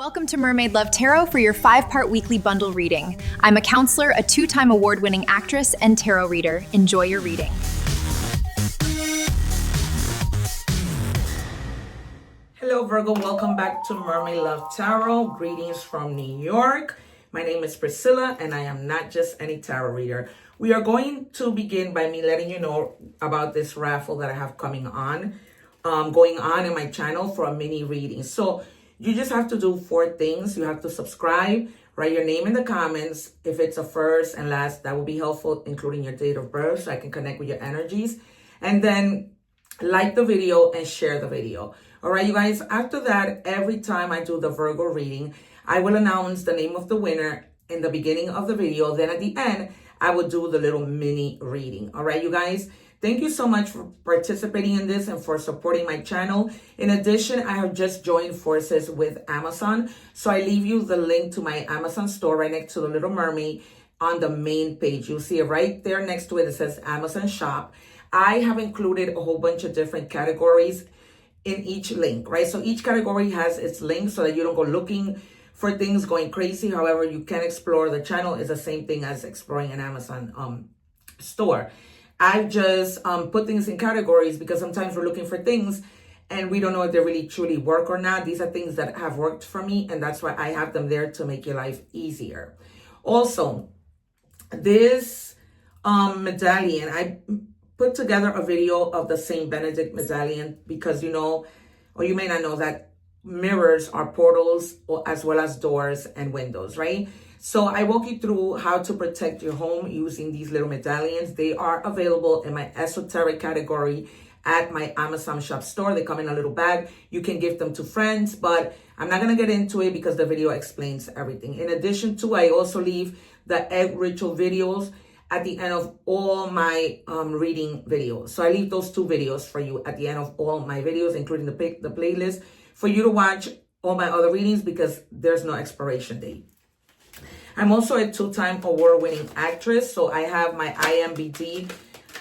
Welcome to Mermaid Love Tarot for your 5-part weekly bundle reading. I'm a counselor, a 2-time award-winning actress, and tarot reader. Enjoy your reading. Hello Virgo, welcome back to Mermaid Love Tarot. Greetings from New York. My name is Priscilla and I am not just any tarot reader. We are going to begin by me letting you know about this raffle that I have going on in my channel for a mini reading. So you just have to do 4 things. You have to subscribe, write your name in the comments. If it's a first and last, that will be helpful, including your date of birth, so I can connect with your energies. And then like the video and share the video. All right, you guys, after that, every time I do the Virgo reading, I will announce the name of the winner in the beginning of the video. Then at the end, I will do the little mini reading. All right, you guys. Thank you so much for participating in this and for supporting my channel. In addition, I have just joined forces with Amazon. So I leave you the link to my Amazon store right next to the Little Mermaid on the main page. You'll see it right there next to it. It says Amazon Shop. I have included a whole bunch of different categories in each link, right? So each category has its link so that you don't go looking for things going crazy. However, you can explore the channel. Is the same thing as exploring an Amazon store. I just put things in categories because sometimes we're looking for things and we don't know if they really truly work or not. These are things that have worked for me, and that's why I have them there to make your life easier. Also, this medallion, I put together a video of the Saint Benedict medallion because you know, or you may not know, that mirrors are portals as well as doors and windows, right? So I walk you through how to protect your home using these little medallions. They are available in my esoteric category at my Amazon shop store. They come in a little bag. You can give them to friends, but I'm not going to get into it because the video explains everything. In addition to, I also leave the egg ritual videos at the end of all my reading videos. So I leave those 2 videos for you at the end of all my videos, including the playlist, for you to watch all my other readings because there's no expiration date. I'm also a 2-time award-winning actress, so I have my IMDB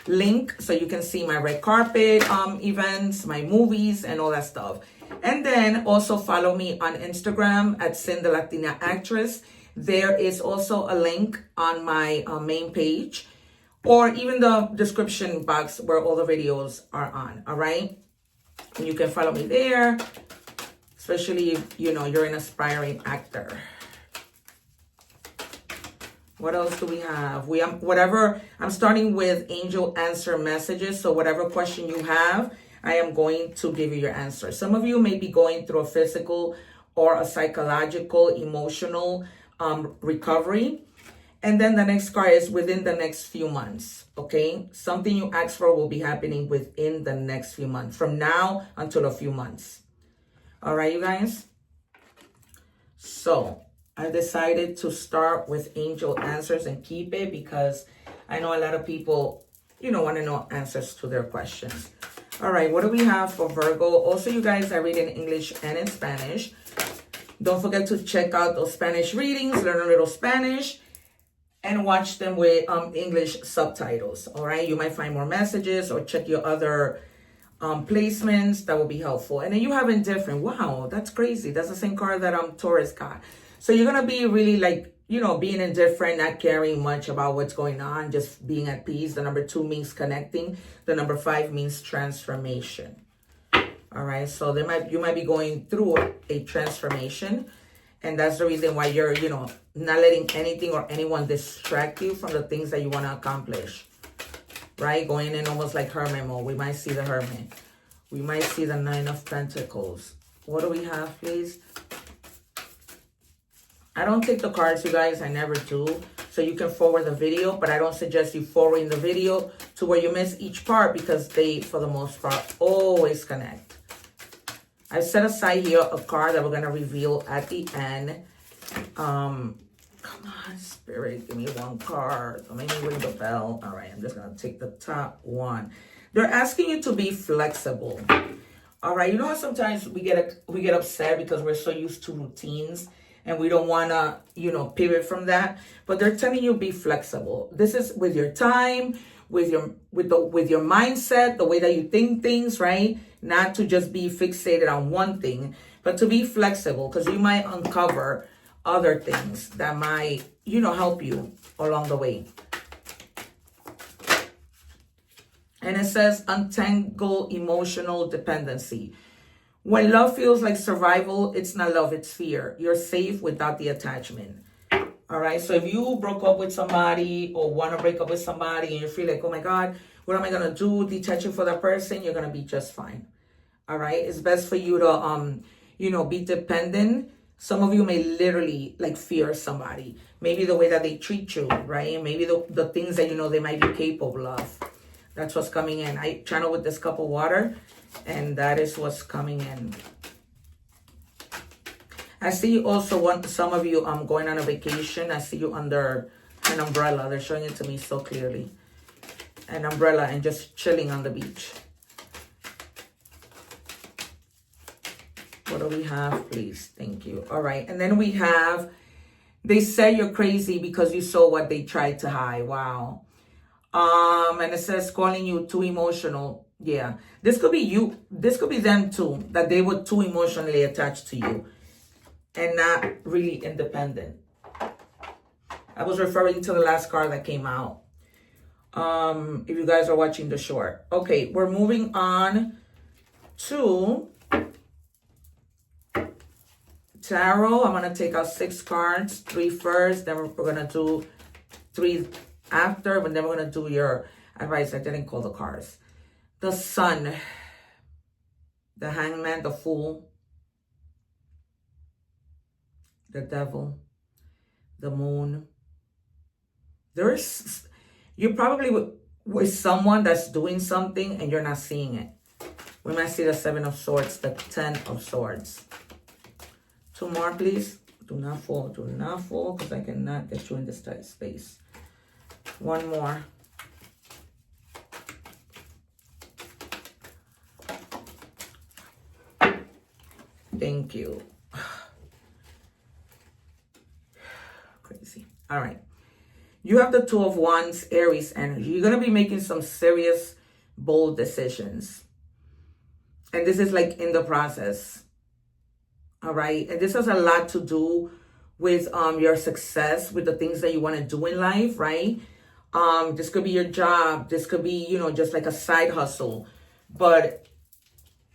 link so you can see my red carpet events, my movies, and all that stuff. And then also follow me on Instagram at Sin the Latina Actress. There is also a link on my main page or even the description box where all the videos are on, all right? And you can follow me there, especially if, you know, you're an aspiring actor. What else do we have? I'm starting with angel answer messages. So whatever question you have, I am going to give you your answer. Some of you may be going through a physical or a psychological, emotional recovery. And then the next card is within the next few months, okay? Something you asked for will be happening within the next few months, from now until a few months. All right, you guys? So I decided to start with angel answers and keep it because I know a lot of people, you know, want to know answers to their questions. All right, what do we have for Virgo? Also, you guys, I read in English and in Spanish. Don't forget to check out those Spanish readings, learn a little Spanish, and watch them with English subtitles. All right, you might find more messages or check your other placements. That will be helpful. And then you have indifferent. Wow, that's crazy. That's the same card that Taurus got. So you're going to be really like, you know, being indifferent, not caring much about what's going on, just being at peace. The number 2 means connecting. The number 5 means transformation. All right. So you might be going through a transformation. And that's the reason why you're, you know, not letting anything or anyone distract you from the things that you want to accomplish. Right? Going in almost like hermit mode. We might see the hermit. We might see the 9 of Pentacles. What do we have, please? I don't take the cards, you guys. I never do. So you can forward the video, but I don't suggest you forwarding the video to where you miss each part because they, for the most part, always connect. I've set aside here a card that we're going to reveal at the end. Come on, Spirit, give me 1 card. Don't make me ring the bell. All right, I'm just going to take the top one. They're asking you to be flexible. All right, you know how sometimes we get upset because we're so used to routines and we don't want to, you know, pivot from that. But they're telling you be flexible. This is with your time, with your mindset, the way that you think things, right? Not to just be fixated on one thing. but to be flexible, because you might uncover other things that might, help you along the way. And it says untangle emotional dependency. When love feels like survival, it's not love, it's fear. You're safe without the attachment. All right. So if you broke up with somebody or want to break up with somebody and you feel like, oh my God, what am I going to do? Detaching for that person, you're going to be just fine. All right. It's best for you to, be dependent. Some of you may literally like fear somebody. Maybe the way that they treat you, right? Maybe the things that, they might be capable of. That's what's coming in. I channel with this cup of water, and that is what's coming in. I see also some of you going on a vacation. I see you under an umbrella. They're showing it to me so clearly. An umbrella and just chilling on the beach. What do we have, please? Thank you. All right. And then we have, they say you're crazy because you saw what they tried to hide. Wow. And it says calling you too emotional. Yeah. This could be you. This could be them too, that they were too emotionally attached to you and not really independent. I was referring to the last card that came out. If you guys are watching the short. Okay, we're moving on to tarot. I'm going to take out 6 cards, 3 first, then we're going to do 3 after, but then we're going to do your advice. I didn't call the cards. The Sun, the Hangman, the Fool, the Devil, the Moon. You're probably with someone that's doing something and you're not seeing it. We might see the 7 of Swords, the 10 of Swords. 2 more, please. Do not fall, because I cannot get you in this tight space. 1 more. Thank you. Crazy. All right. You have the 2 of Wands, Aries energy. You're going to be making some serious, bold decisions. And this is like in the process. All right. And this has a lot to do with your success, with the things that you want to do in life, right? This could be your job. This could be, just like a side hustle. But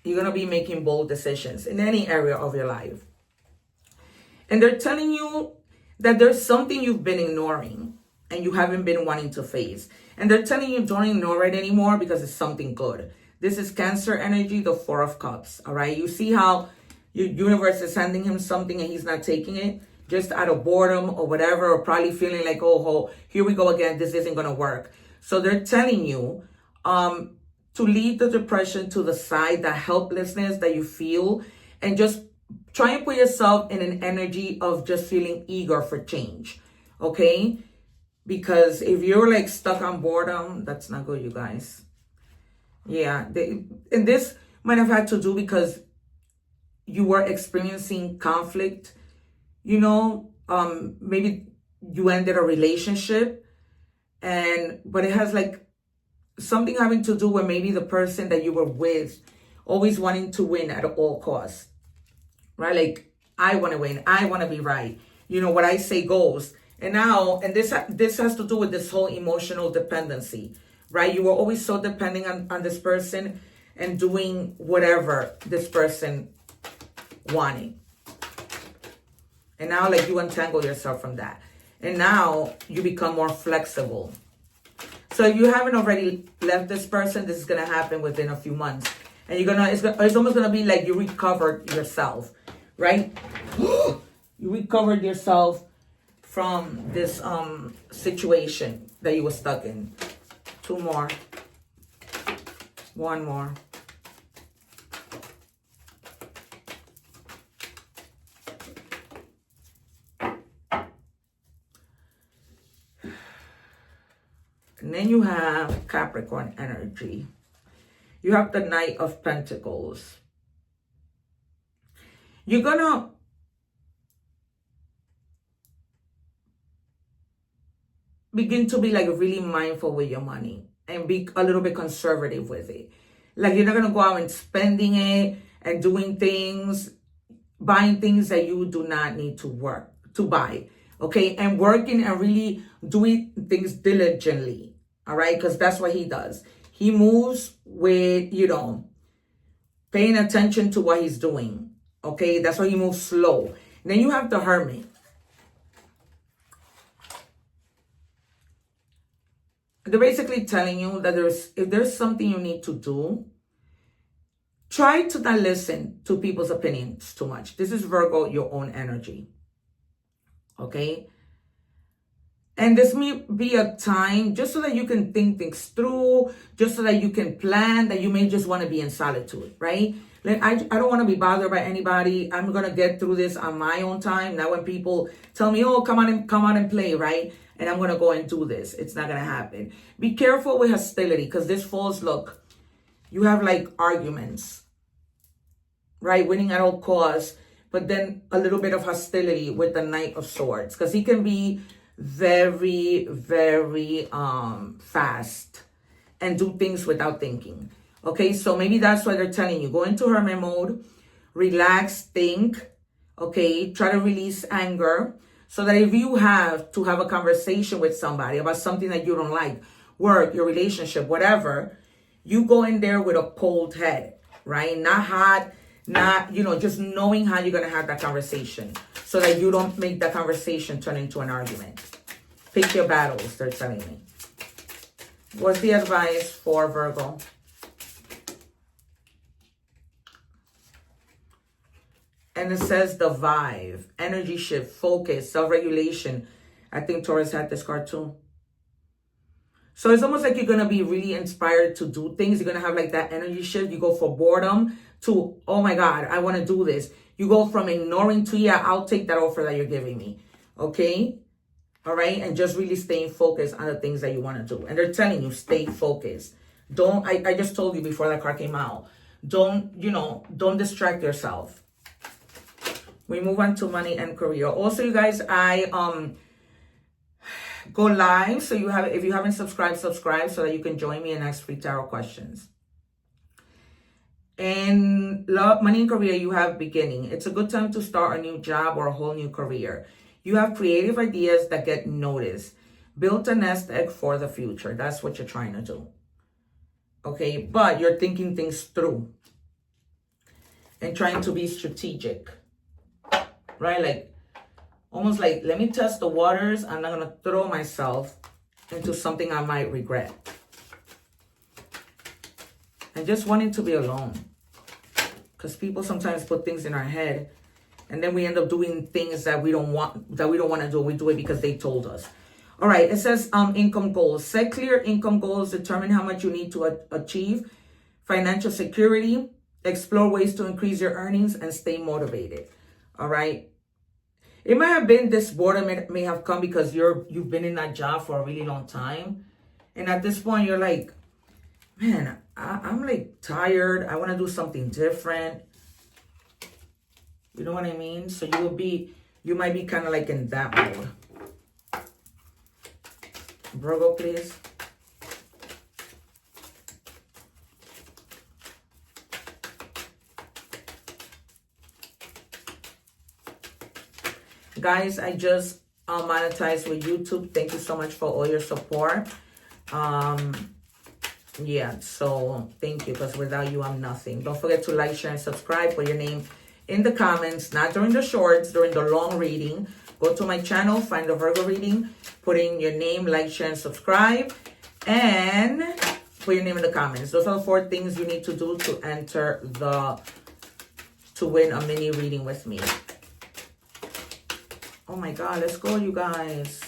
you're going to be making bold decisions in any area of your life. And they're telling you that there's something you've been ignoring and you haven't been wanting to face. And they're telling you don't ignore it anymore because it's something good. This is Cancer energy, the 4 of Cups. All right. You see how your universe is handing him something and he's not taking it just out of boredom or whatever, or probably feeling like, oh, here we go again. This isn't going to work. So they're telling you to leave the depression to the side, the helplessness that you feel, and just try and put yourself in an energy of just feeling eager for change. Okay? Because if you're like stuck on boredom, that's not good, you guys. Yeah. And this might have had to do because you were experiencing conflict, maybe you ended a relationship, but it has like something having to do with maybe the person that you were with always wanting to win at all costs, right? Like, I want to win. I want to be right. What I say goes. And now, and this has to do with this whole emotional dependency, right? You were always so depending on this person and doing whatever this person wanted. And now, like, you untangle yourself from that. And now you become more flexible. So if you haven't already left this person, this is going to happen within a few months. And it's almost going to be like you recovered yourself, right? You recovered yourself from this situation that you were stuck in. 2 more. 1 more. And then you have Capricorn energy. You have the Knight of Pentacles. You're going to begin to be like really mindful with your money and be a little bit conservative with it. Like, you're not going to go out and spending it and doing things. buying things that you do not need to buy. Okay, and working and really doing things diligently. All right, because that's what he does. He moves with, paying attention to what he's doing. Okay, that's why he moves slow. And then you have the Hermit. They're basically telling you that if there's something you need to do, try to not listen to people's opinions too much. This is Virgo, your own energy. Okay? And this may be a time just so that you can think things through, just so that you can plan, that you may just want to be in solitude, right? Like, I don't want to be bothered by anybody. I'm going to get through this on my own time. Not when people tell me, oh, come on and play, right? And I'm going to go and do this. It's not going to happen. Be careful with hostility, because this falls, look, you have like arguments, right? Winning at all costs, but then a little bit of hostility with the Knight of Swords, because he can be very, very fast and do things without thinking. Okay, so maybe that's why they're telling you, go into hermit mode, relax, think, okay, try to release anger, so that if you have to have a conversation with somebody about something that you don't like, work, your relationship, whatever, you go in there with a cold head, right? Not hot, not, just knowing how you're going to have that conversation, so that you don't make that conversation turn into an argument. Pick your battles, they're telling me. What's the advice for Virgo? And it says the vibe, energy shift, focus, self-regulation. I think Taurus had this card too. So it's almost like you're going to be really inspired to do things. You're going to have like that energy shift. You go from boredom to, oh my God, I want to do this. You go from ignoring to, yeah, I'll take that offer that you're giving me. Okay? All right? And just really staying focused on the things that you want to do. And they're telling you, stay focused. I just told you before that card came out. Don't distract yourself. We move on to money and career. Also, you guys, I go live. So if you haven't subscribed, subscribe so that you can join me and ask free tarot questions. And love, money and career, you have beginning. It's a good time to start a new job or a whole new career. You have creative ideas that get noticed. Build a nest egg for the future. That's what you're trying to do. Okay, but you're thinking things through and trying to be strategic. Right? Like, almost like, let me test the waters. I'm not going to throw myself into something I might regret. And just wanting to be alone. Because people sometimes put things in our head, and then we end up doing things that we don't want to do. We do it because they told us. All right, it says income goals. Set clear income goals. Determine how much you need to achieve. Financial security. Explore ways to increase your earnings and stay motivated. All right. It might have been this boredom may have come because you've been in that job for a really long time. And at this point, you're like, man, I'm like tired. I want to do something different. You know what I mean? So you might be kind of like in that mode. Virgo, please. Guys, I just monetized with YouTube. Thank you so much for all your support. Yeah, so thank you, because without you, I'm nothing. Don't forget to like, share, and subscribe. Put your name in the comments, not during the shorts, during the long reading. Go to my channel, find the Virgo reading, put in your name, like, share, and subscribe, and put your name in the comments. Those are the 4 things you need to do to enter to win a mini reading with me. Oh my God, let's go, you guys.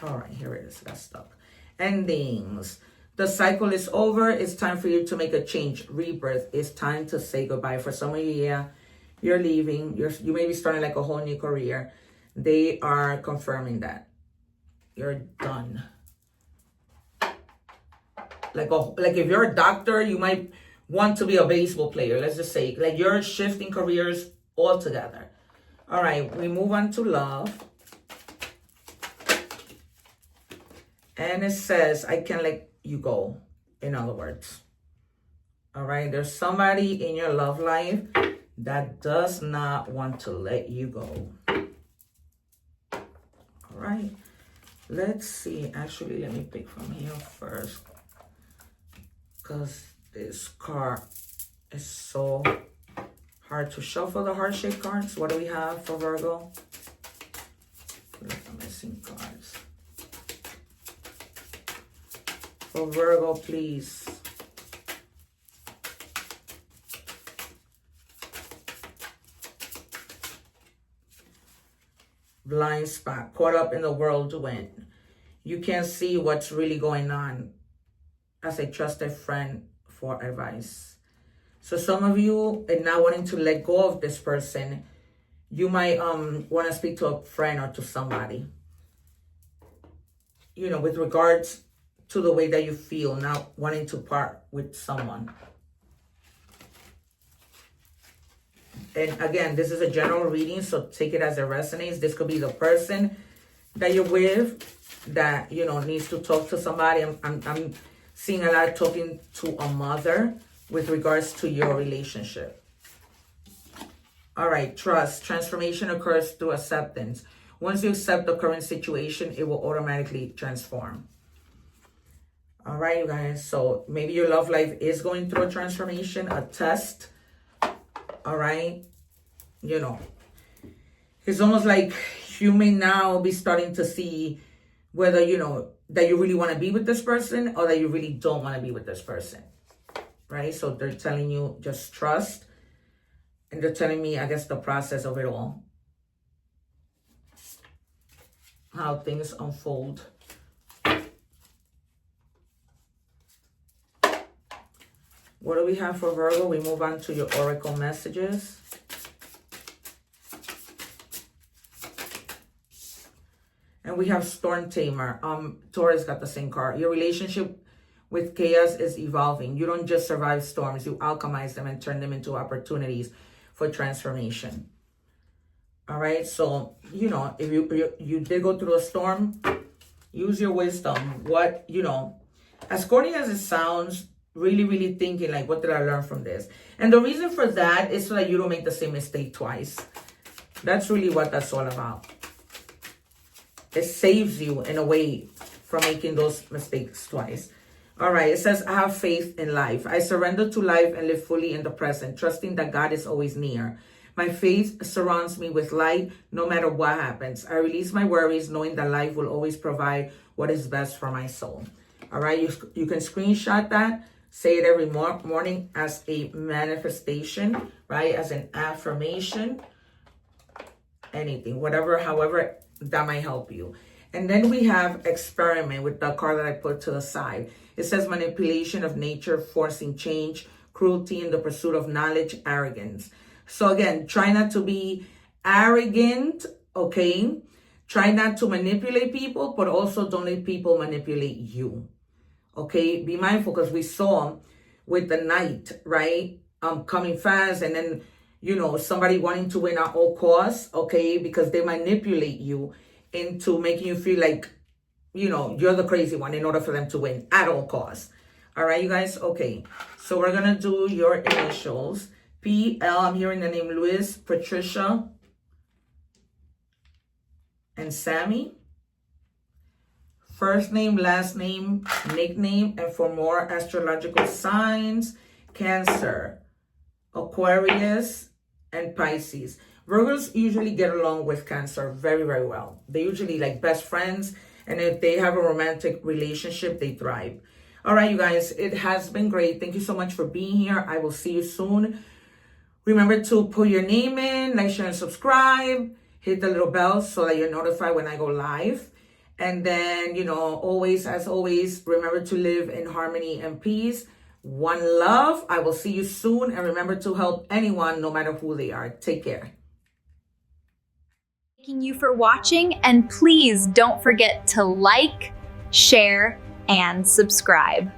All right, here it is. Got stuck. Endings. The cycle is over. It's time for you to make a change. Rebirth. It's time to say goodbye. For some of you, yeah, you're leaving. You may be starting like a whole new career. They are confirming that. You're done. Like if you're a doctor, you might want to be a baseball player. Let's just say, like, you're shifting careers altogether. All right, we move on to love. And it says, I can let you go, in other words. All right, there's somebody in your love life that does not want to let you go. All right. Let's see. Actually, let me pick from here first, because this card is so hard to shuffle, the heart-shaped cards. What do we have for Virgo? Look at the missing cards. For Virgo, please. Blind spot, caught up in the whirlwind. You can't see what's really going on. As a trusted friend for advice. So some of you are not wanting to let go of this person. You might want to speak to a friend or to somebody, you know, with regards to the way that you feel, not wanting to part with someone. And again, this is a general reading, so take it as it resonates. This could be the person that you're with that, you know, needs to talk to somebody. I'm seeing a lot of talking to a mother with regards to your relationship. All right, trust. Transformation occurs through acceptance. Once you accept the current situation, it will automatically transform. All right, you guys. So maybe your love life is going through a transformation, a test. All right. You know, it's almost like you may now be starting to see whether, you know, that you really want to be with this person or that you really don't want to be with this person. Right? So they're telling you just trust. And they're telling me, I guess, the process of it all. How things unfold. What do we have for Virgo? We move on to your oracle messages. And we have Storm Tamer. Taurus got the same card. Your relationship with chaos is evolving. You don't just survive storms. You alchemize them and turn them into opportunities for transformation. All right. So, you know, if you did go through a storm, use your wisdom. What, you know, as corny as it sounds, really thinking like, what did I learn from this? And the reason for that is so that you don't make the same mistake twice. That's really what that's all about. It saves you in a way from making those mistakes twice. All right, it says, I have faith in life. I surrender to life and live fully in the present, trusting that God is always near. My faith surrounds me with light no matter what happens. I release my worries, knowing that life will always provide what is best for my soul. All right, you can screenshot that. Say it every morning as a manifestation, right? As an affirmation, anything, whatever, however, that might help you. And then we have experiment with the card that I put to the side. It says manipulation of nature, forcing change, cruelty in the pursuit of knowledge, arrogance. So again, try not to be arrogant, okay? Try not to manipulate people, but also don't let people manipulate you. Okay, be mindful, because we saw with the knight, right? Coming fast, and then, you know, somebody wanting to win at all costs, okay? Because they manipulate you into making you feel like, you know, you're the crazy one in order for them to win at all costs. All right, you guys? Okay, so we're going to do your initials. PL, I'm hearing the name Luis, Patricia, and Sammy. First name, last name, nickname, and for more astrological signs, Cancer, Aquarius, and Pisces. Virgos usually get along with Cancer very well. They usually like best friends, and if they have a romantic relationship, they thrive. All right, you guys, it has been great. Thank you so much for being here. I will see you soon. Remember to put your name in, like, share, and subscribe. Hit the little bell so that you're notified when I go live. And then, you know, always, as always, remember to live in harmony and peace. One love. I will see you soon. And remember to help anyone, no matter who they are. Take care. Thanking you for watching, and please don't forget to like, share, and subscribe.